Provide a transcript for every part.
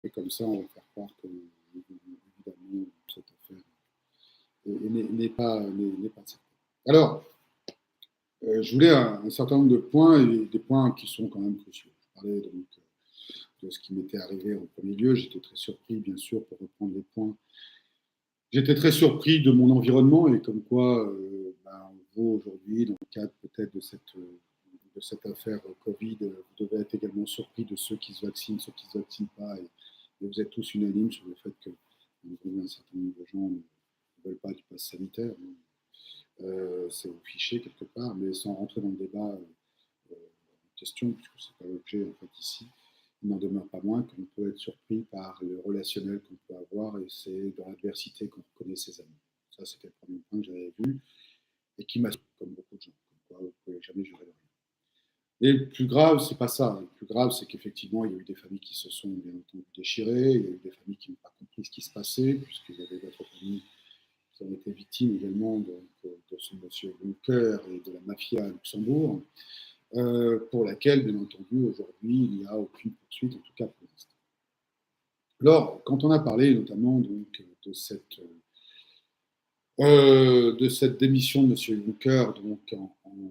Et comme ça, on va faire croire que, évidemment, cette affaire n'est pas certaine. Alors, je voulais un certain nombre de points, et des points qui sont quand même cruciaux. Je parlais donc de ce qui m'était arrivé en premier lieu. J'étais très surpris, bien sûr, pour reprendre les points. J'étais très surpris de mon environnement et comme quoi, vous, aujourd'hui, dans le cadre peut-être de cette affaire Covid, vous devez être également surpris de ceux qui se vaccinent, ceux qui ne se vaccinent pas. Et vous êtes tous unanimes sur le fait que un certain nombre de gens ne veulent pas du pass sanitaire. C'est au fichier quelque part, mais sans rentrer dans le débat en question, puisque ce n'est pas l'objet en fait ici. Il n'en demeure pas moins qu'on peut être surpris par le relationnel qu'on peut avoir, et c'est dans l'adversité qu'on reconnaît ses amis. Ça, c'était le premier point que j'avais vu et qui m'a, comme beaucoup de gens, comme quoi vous ne pouvez jamais jurer de rien. Et le plus grave, c'est pas ça. Le plus grave, c'est qu'effectivement, il y a eu des familles qui se sont bien entendu déchirées, il y a eu des familles qui n'ont pas compris ce qui se passait, puisqu'il y avait d'autres familles qui ont été victimes également de ce monsieur Juncker et de la mafia à Luxembourg, pour laquelle, bien entendu, aujourd'hui, il n'y a aucune poursuite, en tout cas pour l'instant. Alors, quand on a parlé notamment donc, de cette démission de M. Juncker donc, en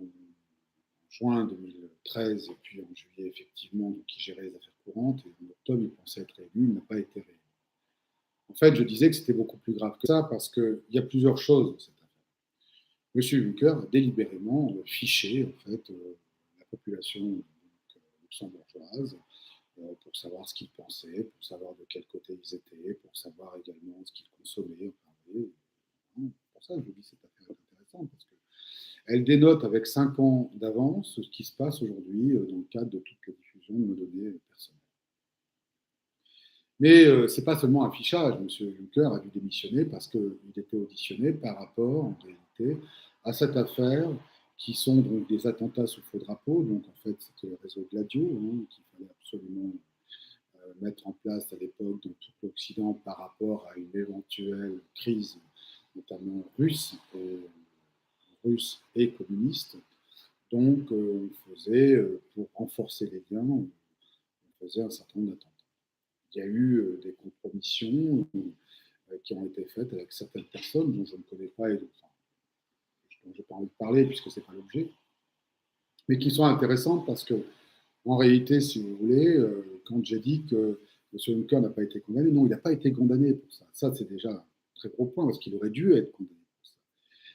juin 2013 et puis en juillet, effectivement, donc, qui gérait les affaires courantes, et en octobre, il pensait être élu, il n'a pas été réélu. En fait, je disais que c'était beaucoup plus grave que ça parce qu'il y a plusieurs choses dans cette affaire. M. Juncker a délibérément fiché en fait, la population luxembourgeoise pour savoir ce qu'ils pensaient, pour savoir de quel côté ils étaient, pour savoir également ce qu'ils consommaient. Pour ça, je vous dis cette affaire est intéressante parce qu'elle dénote avec 5 ans d'avance ce qui se passe aujourd'hui dans le cadre de toute la diffusion de nos données personnelles. Mais ce n'est pas seulement un fichage. M. Juncker a dû démissionner parce qu'il était auditionné par rapport, en réalité, à cette affaire qui sont donc des attentats sous faux drapeau. Donc, en fait, c'était le réseau Gladio qu'il fallait absolument mettre en place à l'époque dans tout l'Occident par rapport à une éventuelle crise, notamment russe et communiste. Donc, on faisait, pour renforcer les liens, on faisait un certain nombre d'attentats. Il y a eu des compromissions qui ont été faites avec certaines personnes dont je ne connais pas et dont je n'ai pas envie de parler puisque ce n'est pas l'objet, mais qui sont intéressantes parce que, en réalité, si vous voulez, quand j'ai dit que M. Juncker n'a pas été condamné, non, il n'a pas été condamné pour ça. Ça, c'est déjà un très gros point parce qu'il aurait dû être condamné pour ça.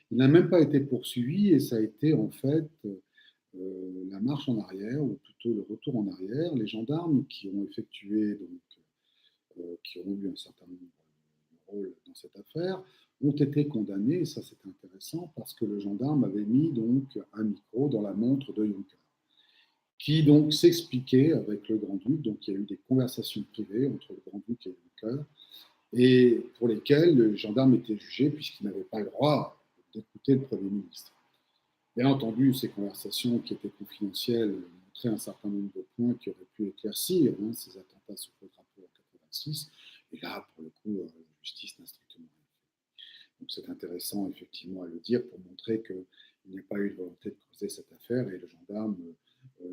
Il n'a même pas été poursuivi et ça a été en fait la marche en arrière, ou plutôt le retour en arrière. Les gendarmes qui ont effectué donc qui ont eu un certain nombre de rôles dans cette affaire, ont été condamnés, et ça c'était intéressant, parce que le gendarme avait mis donc un micro dans la montre de Juncker, qui donc s'expliquait avec le grand-duc. Donc il y a eu des conversations privées entre le grand-duc et Juncker, et pour lesquelles le gendarme était jugé puisqu'il n'avait pas le droit d'écouter le Premier ministre. Bien entendu, ces conversations qui étaient confidentielles montraient un certain nombre de points qui auraient pu éclaircir ces attentats sous le drapeau en 86. Et là, pour le coup, la justice n'a strictement rien fait. Donc c'est intéressant effectivement à le dire pour montrer qu'il n'y a pas eu de volonté de creuser cette affaire, et le gendarme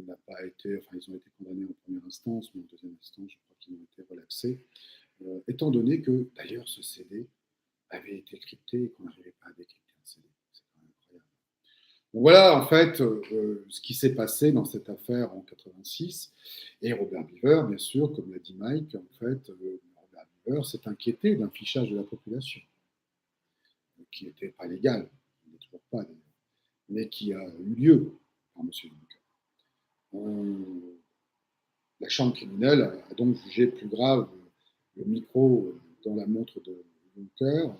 n'a pas été, enfin ils ont été condamnés en première instance, mais en deuxième instance, je crois qu'ils ont été relaxés, étant donné que d'ailleurs ce CD avait été crypté et qu'on n'arrivait pas à décrypter un CD. C'est quand même incroyable. Donc voilà en fait ce qui s'est passé dans cette affaire en 86. Et Robert Beaver, bien sûr, comme l'a dit Mike, en fait, Robert Beaver s'est inquiété d'un fichage de la population qui n'était pas légal, il n'est toujours pas d'ailleurs, mais qui a eu lieu par M. Juncker. La chambre criminelle a donc jugé plus grave le micro dans la montre de Juncker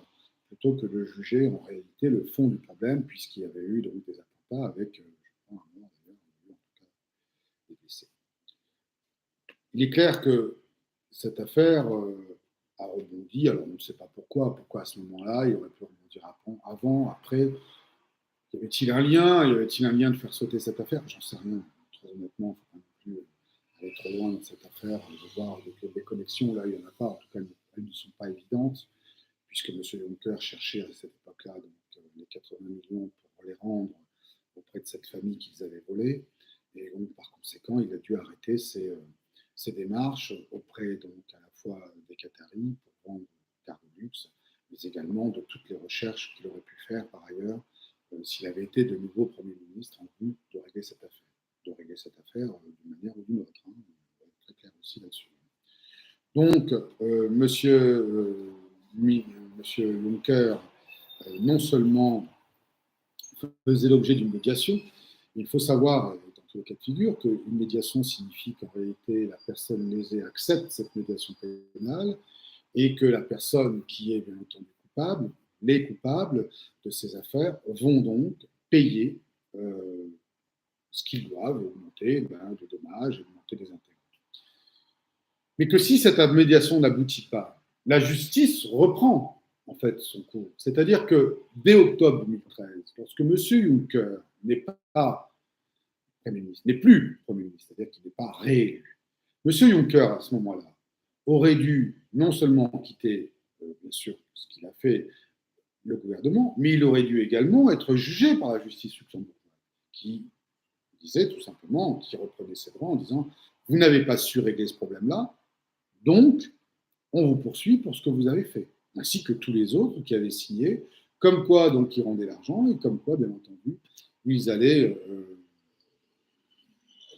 plutôt que de juger en réalité le fond du problème, puisqu'il y avait eu donc des attentats avec, je crois, un mort d'ailleurs, en tout cas des décès. Il est clair que cette affaire a rebondi, alors on ne sait pas pourquoi à ce moment-là, il aurait pu rebondir avant, après. Y avait-il un lien? Y avait-il un lien de faire sauter cette affaire? J'en sais rien. Très honnêtement, il ne faut pas non plus aller trop loin dans cette affaire, de voir des connexions. Là, il n'y en a pas. En tout cas, elles ne sont pas évidentes, puisque M. Juncker cherchait à cette époque-là les 80 millions pour les rendre auprès de cette famille qu'ils avaient volée. Et donc, par conséquent, il a dû arrêter ses démarches auprès donc à la fois recherches qu'il aurait pu faire par ailleurs s'il avait été de nouveau Premier ministre en vue de régler cette affaire. D'une manière ou d'une autre. On va être très clair aussi là-dessus. Donc, monsieur Juncker, non seulement faisait l'objet d'une médiation, il faut savoir, dans tous les cas de figure, qu'une médiation signifie qu'en réalité, la personne lésée accepte cette médiation pénale et que la personne qui est bien entendu coupable, les coupables de ces affaires, vont donc payer ce qu'ils doivent, augmenter de dommages, augmenter des intérêts. Mais que si cette médiation n'aboutit pas, la justice reprend en fait son cours. C'est-à-dire que dès octobre 2013, lorsque M. Juncker n'est pas Premier ministre, n'est plus Premier ministre, c'est-à-dire qu'il n'est pas réélu, M. Juncker, à ce moment-là, aurait dû non seulement quitter, bien sûr, ce qu'il a fait, le gouvernement, mais il aurait dû également être jugé par la justice luxembourgeoise, qui disait tout simplement, qui reprenait ses droits en disant « Vous n'avez pas su régler ce problème-là, donc on vous poursuit pour ce que vous avez fait », ainsi que tous les autres qui avaient signé, comme quoi donc ils rendaient l'argent et comme quoi, bien entendu, ils allaient,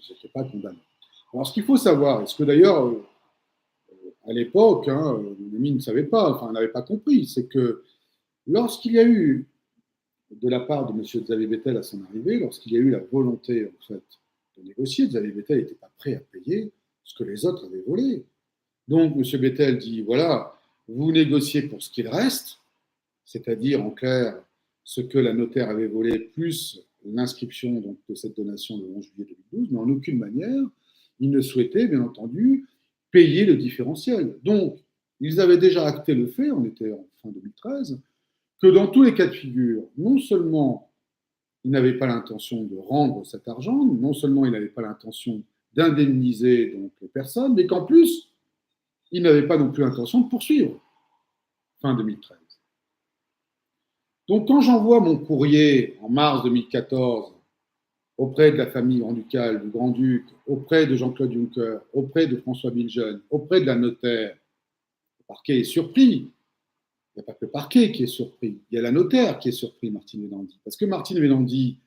ils n'étaient pas condamnés. Alors ce qu'il faut savoir, et ce que d'ailleurs, à l'époque, mon ami ne savait pas, enfin n'avait pas compris, c'est que lorsqu'il y a eu, de la part de M. Xavier Bettel à son arrivée, lorsqu'il y a eu la volonté en fait, de négocier, Xavier Bettel n'était pas prêt à payer ce que les autres avaient volé. Donc M. Bettel dit, voilà, vous négociez pour ce qu'il reste, c'est-à-dire en clair ce que la notaire avait volé, plus l'inscription donc, de cette donation le 11 juillet 2012, mais en aucune manière, ils ne souhaitaient, bien entendu, payer le différentiel. Donc, ils avaient déjà acté le fait, on était en fin 2013, que dans tous les cas de figure, non seulement ils n'avaient pas l'intention de rendre cet argent, non seulement ils n'avaient pas l'intention d'indemniser donc les personnes, mais qu'en plus, ils n'avaient pas non plus l'intention de poursuivre. Fin 2013. Donc quand j'envoie mon courrier en mars 2014 auprès de la famille Grand-Ducal, du Grand-Duc, auprès de Jean-Claude Juncker, auprès de François Villejeune, auprès de la notaire, le parquet est surpris. Il n'y a pas que le parquet qui est surpris, il y a la notaire qui est surpris, Martine Venandy. Parce que Martine Venandy,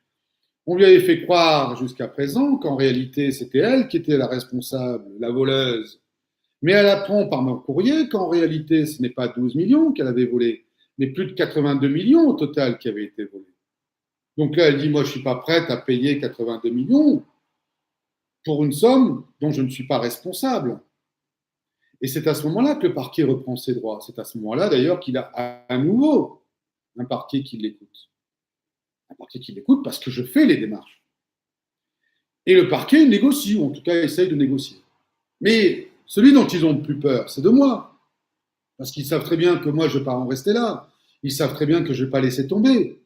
on lui avait fait croire jusqu'à présent qu'en réalité, c'était elle qui était la responsable, la voleuse. Mais elle apprend par mon courrier qu'en réalité, ce n'est pas 12 millions qu'elle avait volé, mais plus de 82 millions au total qui avaient été volés. Donc là, elle dit, moi, je ne suis pas prête à payer 82 millions pour une somme dont je ne suis pas responsable. Et c'est à ce moment-là que le parquet reprend ses droits. C'est à ce moment-là, d'ailleurs, qu'il a à nouveau un parquet qui l'écoute. Un parquet qui l'écoute parce que je fais les démarches. Et le parquet négocie, ou en tout cas essaye de négocier. Mais celui dont ils ont le plus peur, c'est de moi. Parce qu'ils savent très bien que moi, je ne vais pas en rester là. Ils savent très bien que je ne vais pas laisser tomber.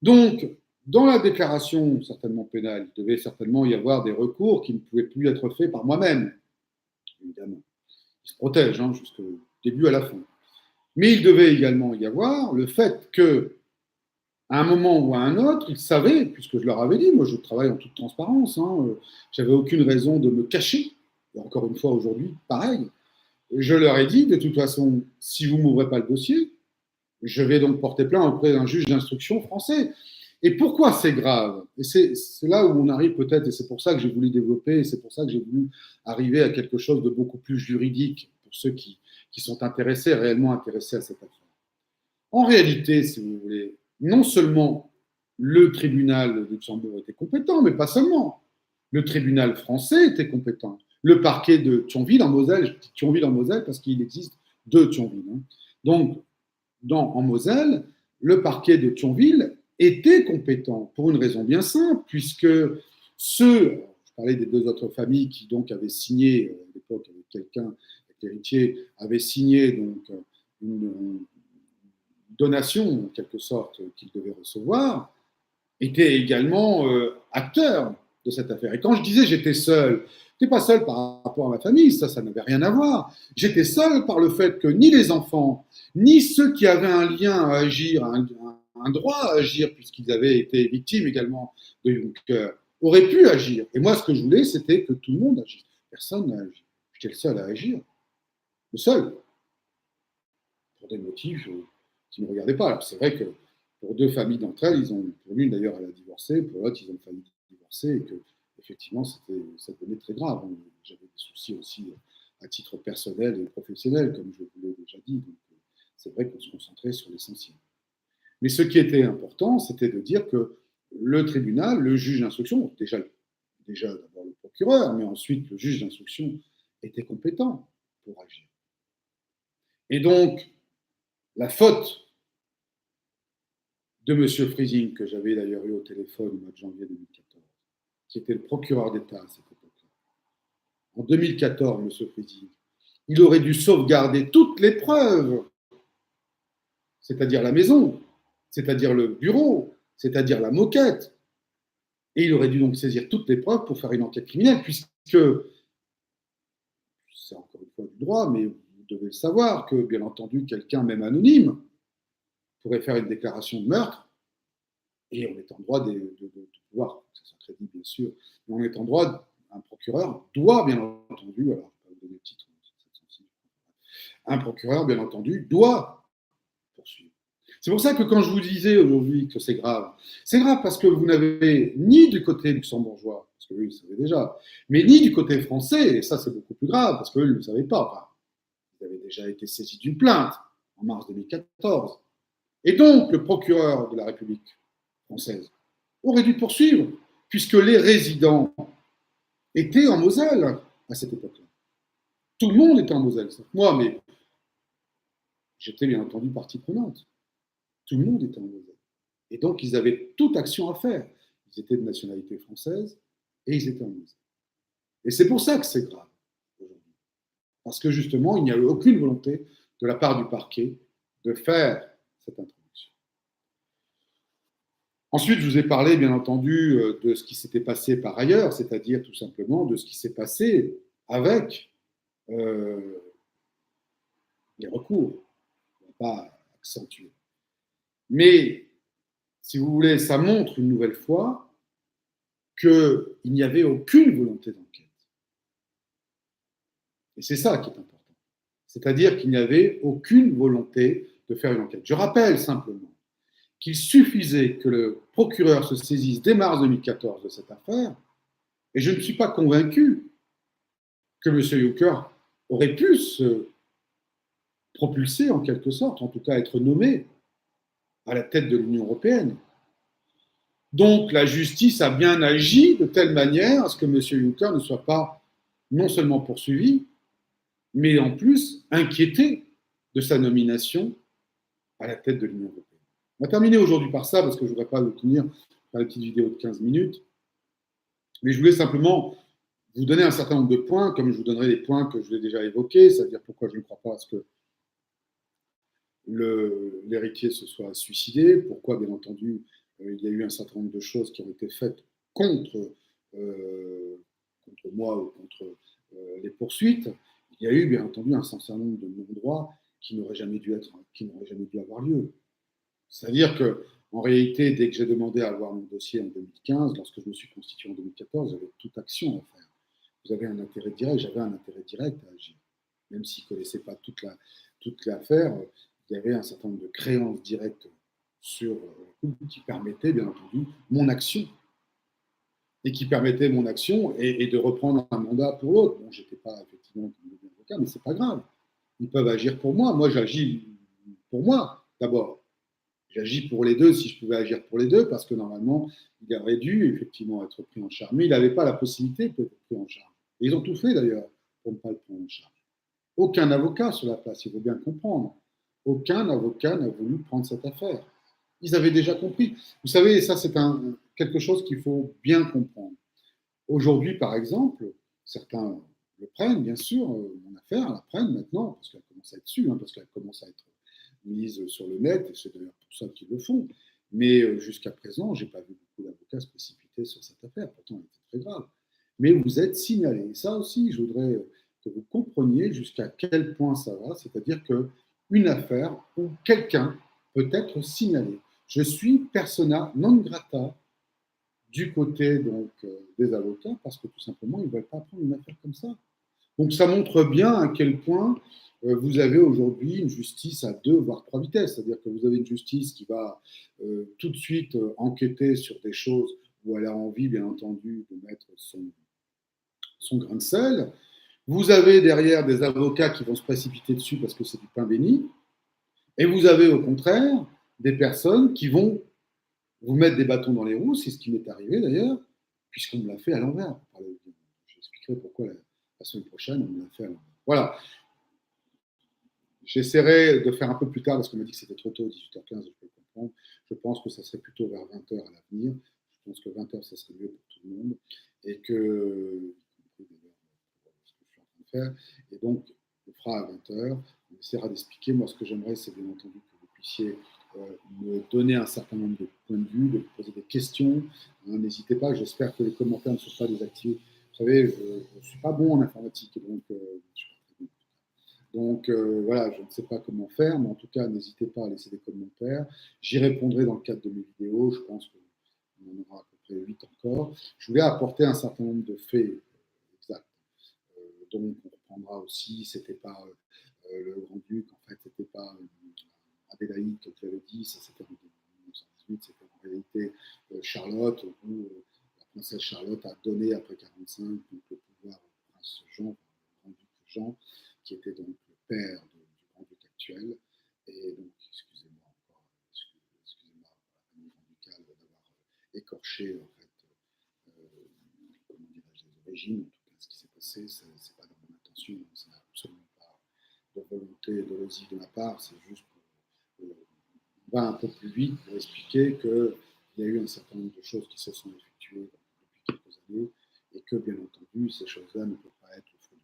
Donc, dans la déclaration certainement pénale, il devait certainement y avoir des recours qui ne pouvaient plus être faits par moi-même, évidemment. Ils se protègent jusqu'au début à la fin. Mais il devait également y avoir le fait que, à un moment ou à un autre, ils savaient, puisque je leur avais dit, moi je travaille en toute transparence, j'avais aucune raison de me cacher, et encore une fois aujourd'hui, pareil. Je leur ai dit, de toute façon, si vous ne m'ouvrez pas le dossier, je vais donc porter plainte auprès d'un juge d'instruction français. Et pourquoi c'est grave? Et c'est là où on arrive peut-être, et c'est pour ça que j'ai voulu développer, et c'est pour ça que j'ai voulu arriver à quelque chose de beaucoup plus juridique pour ceux qui sont intéressés, réellement intéressés à cette affaire. En réalité, si vous voulez, non seulement le tribunal de Luxembourg était compétent, mais pas seulement. Le tribunal français était compétent. Le parquet de Thionville en Moselle, je dis Thionville en Moselle parce qu'il existe deux Thionville. Donc, en Moselle, le parquet de Thionville était compétent pour une raison bien simple, puisque je parlais des deux autres familles qui donc avaient signé, à l'époque avec quelqu'un, l'héritier, avait signé donc une donation en quelque sorte qu'ils devaient recevoir, étaient également acteurs de cette affaire. Et quand je disais j'étais seul, je n'étais pas seul par rapport à ma famille, ça n'avait rien à voir. J'étais seul par le fait que ni les enfants, ni ceux qui avaient un lien à agir, un droit à agir, puisqu'ils avaient été victimes également de Juncker, auraient pu agir. Et moi, ce que je voulais, c'était que tout le monde agisse. Personne n'a agi. J'étais le seul à agir. Le seul. Pour des motifs qui ne regardaient pas. Alors c'est vrai que pour deux familles d'entre elles, pour l'une d'ailleurs, elle a divorcé, pour l'autre, ils ont failli divorcer, et que effectivement, ça devenait très grave. J'avais des soucis aussi à titre personnel et professionnel, comme je vous l'ai déjà dit. Donc, c'est vrai qu'on se concentrait sur l'essentiel. Mais ce qui était important, c'était de dire que le tribunal, le juge d'instruction, déjà d'abord le procureur, mais ensuite le juge d'instruction était compétent pour agir. Et donc, la faute de M. Friesing, que j'avais d'ailleurs eu au téléphone au mois de janvier 2014, qui était le procureur d'État à cette époque-là. En 2014, M. Friesing, il aurait dû sauvegarder toutes les preuves, c'est-à-dire la maison, c'est-à-dire le bureau, c'est-à-dire la moquette. Et il aurait dû donc saisir toutes les preuves pour faire une enquête criminelle, puisque, c'est encore une fois du droit, mais vous devez le savoir, que bien entendu, quelqu'un, même anonyme, pourrait faire une déclaration de meurtre, et on est en droit de pouvoir, ça soit crédible bien sûr, mais on est en droit, un procureur doit bien entendu, alors je vais pas vous donner le titre, un procureur bien entendu doit poursuivre. C'est pour ça que quand je vous disais aujourd'hui que c'est grave parce que vous n'avez ni du côté luxembourgeois, parce que eux, ils le savaient déjà, mais ni du côté français, et ça c'est beaucoup plus grave, parce qu'eux, ils ne le savaient pas. Enfin, ils avaient déjà été saisis d'une plainte en mars 2014. Et donc, le procureur de la République française aurait dû poursuivre, puisque les résidents étaient en Moselle à cette époque-là. Tout le monde était en Moselle, moi, mais j'étais bien entendu partie prenante. Tout le monde était en Moselle. Et donc, ils avaient toute action à faire. Ils étaient de nationalité française et ils étaient en Moselle. Et c'est pour ça que c'est grave aujourd'hui. Parce que justement, il n'y a eu aucune volonté de la part du parquet de faire cette introduction. Ensuite, je vous ai parlé, bien entendu, de ce qui s'était passé par ailleurs, c'est-à-dire tout simplement de ce qui s'est passé avec les recours. On ne va pas accentuer. Mais, si vous voulez, ça montre une nouvelle fois qu'il n'y avait aucune volonté d'enquête. Et c'est ça qui est important. C'est-à-dire qu'il n'y avait aucune volonté de faire une enquête. Je rappelle simplement qu'il suffisait que le procureur se saisisse dès mars 2014 de cette affaire, et je ne suis pas convaincu que M. Juncker aurait pu se propulser en quelque sorte, en tout cas être nommé à la tête de l'Union européenne. Donc la justice a bien agi de telle manière à ce que M. Juncker ne soit pas non seulement poursuivi, mais en plus inquiété de sa nomination à la tête de l'Union européenne. On va terminer aujourd'hui par ça, parce que je ne voudrais pas vous tenir par une petite vidéo de 15 minutes, mais je voulais simplement vous donner un certain nombre de points, comme je vous donnerai des points que je l'ai déjà évoqués, c'est-à-dire pourquoi je ne crois pas à ce que l'héritier se soit suicidé, pourquoi, bien entendu, il y a eu un certain nombre de choses qui ont été faites contre moi ou contre les poursuites. Il y a eu, bien entendu, un certain nombre de non-droits qui n'auraient jamais dû avoir lieu. C'est-à-dire que, en réalité, dès que j'ai demandé à avoir mon dossier en 2015, lorsque je me suis constitué en 2014, j'avais toute action à faire. Vous avez un intérêt direct, j'avais un intérêt direct à agir. Même s'ils ne connaissaient pas toute l'affaire, il y avait un certain nombre de créances directes sur qui permettaient, bien entendu, mon action. Et qui permettaient mon action et de reprendre un mandat pour l'autre. Bon, je n'étais pas effectivement avocat, mais ce n'est pas grave. Ils peuvent agir pour moi. Moi, j'agis pour moi, d'abord. J'agis pour les deux si je pouvais agir pour les deux, parce que normalement, il aurait dû effectivement être pris en charge. Mais il n'avait pas la possibilité d'être pris en charge. Et ils ont tout fait d'ailleurs pour ne pas le prendre en charge. Aucun avocat sur la place, il faut bien comprendre. Aucun avocat n'a voulu prendre cette affaire. Ils avaient déjà compris. Vous savez, ça c'est quelque chose qu'il faut bien comprendre. Aujourd'hui, par exemple, certains le prennent, bien sûr, mon affaire, la prennent maintenant, parce qu'elle commence à être su, parce qu'elle commence à être mise sur le net, et c'est d'ailleurs pour ça qu'ils le font. Mais jusqu'à présent, je n'ai pas vu beaucoup d'avocats se précipiter sur cette affaire, pourtant elle était très grave. Mais vous êtes signalé. Et ça aussi, je voudrais que vous compreniez jusqu'à quel point ça va, c'est-à-dire qu'une affaire où quelqu'un peut être signalé. Je suis persona non grata du côté donc, des avocats, parce que tout simplement, ils ne veulent pas prendre une affaire comme ça. Donc ça montre bien à quel point vous avez aujourd'hui une justice à 2 voire 3 vitesses. C'est-à-dire que vous avez une justice qui va tout de suite enquêter sur des choses où elle a envie, bien entendu, de mettre son grain de sel. Vous avez derrière des avocats qui vont se précipiter dessus parce que c'est du pain béni. Et vous avez au contraire des personnes qui vont vous mettre des bâtons dans les roues, c'est ce qui m'est arrivé d'ailleurs, puisqu'on me l'a fait à l'envers. J'expliquerai pourquoi la semaine prochaine, on me l'a fait à l'envers. Voilà. J'essaierai de faire un peu plus tard, parce qu'on m'a dit que c'était trop tôt, 18h15, je peux comprendre. Je pense que ça serait plutôt vers 20h à l'avenir. Je pense que 20h, ça serait mieux pour tout le monde. Et que, ce que je suis en train de faire, et donc, on fera à 20h. On essaiera d'expliquer. Moi, ce que j'aimerais, c'est bien entendu que vous puissiez me donner un certain nombre de points de vue, de me poser des questions. N'hésitez pas, j'espère que les commentaires ne sont pas désactivés. Vous savez, je ne suis pas bon en informatique, donc je donc voilà, je ne sais pas comment faire, mais en tout cas, n'hésitez pas à laisser des commentaires. J'y répondrai dans le cadre de mes vidéos. Je pense qu'on en aura à peu près 8 encore. Je voulais apporter un certain nombre de faits exacts. Donc on reprendra aussi, c'était pas le Grand-Duc, en fait, c'était pas Adélaïde, comme je l'avais dit, ça c'était en 1918, c'était en réalité Charlotte, où la princesse Charlotte a donné après 1945 le pouvoir au prince Jean, au Grand-Duc Jean, qui était donc le père du Grand-Duc actuel. Et donc, excusez-moi encore, excusez-moi la famille granducale d'avoir écorché en fait, comment dirais-je, les origines, en tout cas ce qui s'est passé, c'est pas dans mon intention, c'est absolument pas de volonté dolosive de ma part, c'est juste pour on va un peu plus vite pour expliquer qu'il y a eu un certain nombre de choses qui se sont effectuées depuis quelques années et que, bien entendu, ces choses-là ne peuvent pas être au fond du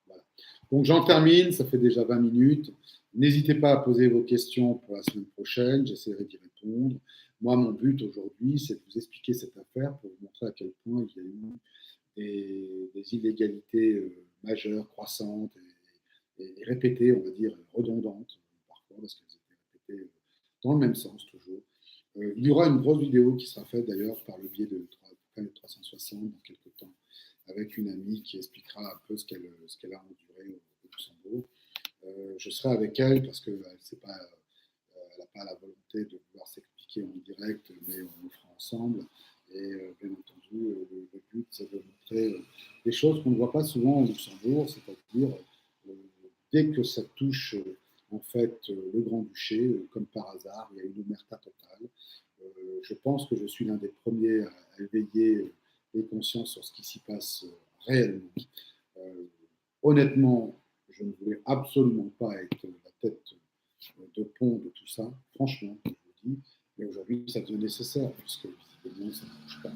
voilà. Donc j'en termine, ça fait déjà 20 minutes. N'hésitez pas à poser vos questions pour la semaine prochaine, j'essaierai d'y répondre. Moi, mon but aujourd'hui, c'est de vous expliquer cette affaire pour vous montrer à quel point il y a eu des illégalités majeures, croissantes et répétées, on va dire, redondantes parfois, parce qu'elles étaient répétées dans le même sens toujours. Il y aura une grosse vidéo qui sera faite d'ailleurs par le biais de Planète 360 dans quelques temps, avec une amie qui expliquera un peu ce qu'elle a enduré au Luxembourg. Je serai avec elle parce qu'elle n'a pas la volonté de vouloir s'expliquer en direct, mais on le fera ensemble. Et bien entendu, le but, c'est de montrer des choses qu'on ne voit pas souvent au Luxembourg, c'est-à-dire dès que ça touche en fait le Grand-Duché, comme par hasard, il y a une omerta totale. Je pense que je suis l'un des premiers à éveiller les consciences sur ce qui s'y passe réellement. Honnêtement, je ne voulais absolument pas être la tête de pont de tout ça, franchement, je vous dis. Mais aujourd'hui, ça devient nécessaire, puisque visiblement, ça ne bouge pas. Je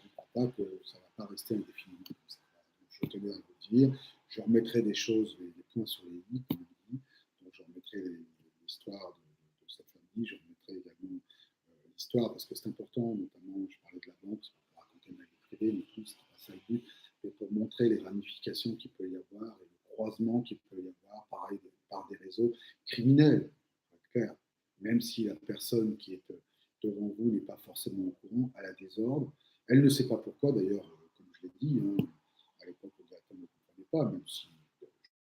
ne crois pas que ça ne va pas rester indéfiniment comme ça. Donc, je tenais à vous dire, je remettrai des choses, des points sur les i, comme on dit. Donc, je remettrai l'histoire de cette famille, je remettrai également l'histoire, parce que c'est important, notamment, je parlais de la banque, pour raconter ma vie privée, mais tout, c'est pas ça le but, mais pour montrer les ramifications qu'il peut y avoir et le croisement qu'il peut y avoir, pareil, par des réseaux criminels, pour être clair. Même si la personne qui est devant vous n'est pas forcément au courant, elle a des ordres. Elle ne sait pas pourquoi, d'ailleurs, comme je l'ai dit, hein, à l'époque, le directeur ne comprenait pas, même si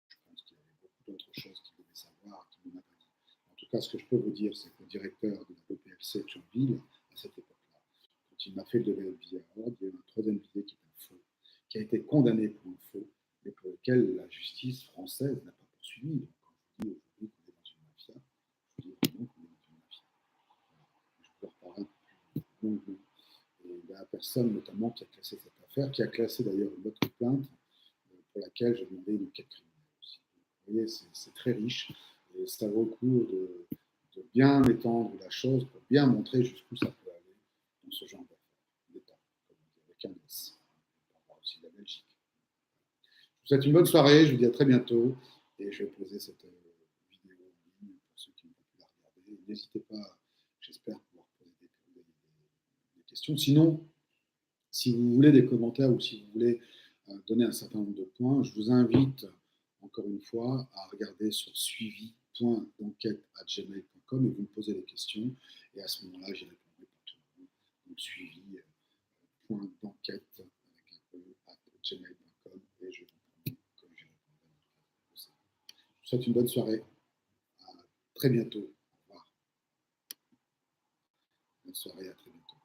je pense qu'il y avait beaucoup d'autres choses qu'il devait savoir, qu'il n'en a pas dit. En tout cas, ce que je peux vous dire, c'est que le directeur de la PPLC de Chambille, à cette époque-là, quand il m'a fait lever le billet à ordre, il y a eu un troisième billet qui est un faux, qui a été condamné pour un faux, mais pour lequel la justice française n'a pas poursuivi. Donc, quand je dis aujourd'hui qu'on est dans une mafia, je dis vraiment qu'on est dans une mafia. Je vous en reparlerai plus longuement. Et il y a la personne notamment qui a classé cette affaire, qui a classé d'ailleurs une autre plainte pour laquelle j'ai demandé une enquête criminelle aussi. Vous voyez, c'est très riche et ça vaut le coup de bien étendre la chose pour bien montrer jusqu'où ça peut aller dans ce genre d'État, comme on dit, avec un S. On parlera aussi de la Belgique. Je vous souhaite une bonne soirée, je vous dis à très bientôt et je vais poser cette vidéo en ligne pour ceux qui n'ont pas pu la regarder. N'hésitez pas, j'espère pouvoir poser des questions. Sinon, si vous voulez des commentaires ou si vous voulez donner un certain nombre de points, je vous invite encore une fois à regarder sur suivi.d'enquête@gmail.com et vous me posez des questions et à ce moment-là, j'y répondrai pour tout le monde. Donc suivi.d'enquête avec un peu @gmail.com et je répondrai comme je répondrai dans le cadre de souhaite une bonne soirée. À très bientôt. Au revoir. Bonne soirée, à très bientôt.